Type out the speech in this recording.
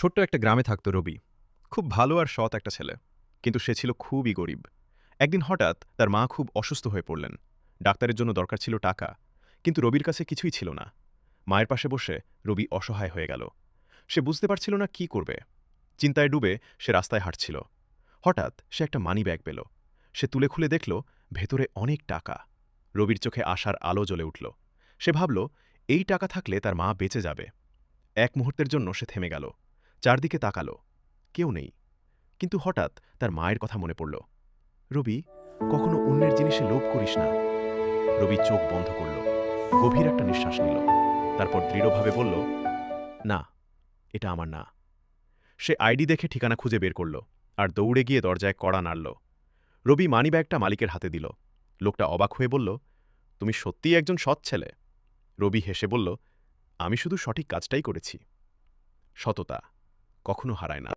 ছোট্ট একটা গ্রামে থাকত রবি। খুব ভালো আর সৎ একটা ছেলে। কিন্তু সে ছিল খুবই গরিব। একদিন হঠাৎ তার মা খুব অসুস্থ হয়ে পড়লেন। ডাক্তারের জন্য দরকার ছিল টাকা, কিন্তু রবির কাছে কিছুই ছিল না। মায়ের পাশে বসে রবি অসহায় হয়ে গেল। সে বুঝতে পারছিল না কি করবে। চিন্তায় ডুবে সে রাস্তায় হাঁটছিল। হঠাৎ সে একটা মানি ব্যাগ পেল। সে তুলে খুলে দেখল ভেতরে অনেক টাকা। রবির চোখে আশার আলো জ্বলে উঠল। সে ভাবল, এই টাকা থাকলে তার মা বেঁচে যাবে। এক মুহূর্তের জন্য সে থেমে গেল। চারদিকে তাকালো, কেউ নেই। কিন্তু হঠাৎ তার মায়ের কথা মনে পড়ল। রবি, কখনো অন্যের জিনিসে লোভ করিস না। রবি চোখ বন্ধ করল, গভীর একটা নিঃশ্বাস নিল। তারপর দৃঢ়ভাবে বলল, না, এটা আমার না। সে আইডি দেখে ঠিকানা খুঁজে বের করল আর দৌড়ে গিয়ে দরজায় কড়া নাড়ল। রবি মানিব্যাগটা মালিকের হাতে দিল। লোকটা অবাক হয়ে বলল, তুমি সত্যিই একজন সৎ ছেলে। রবি হেসে বলল, আমি শুধু সঠিক কাজটাই করেছি। সততা কখনো হারায় না।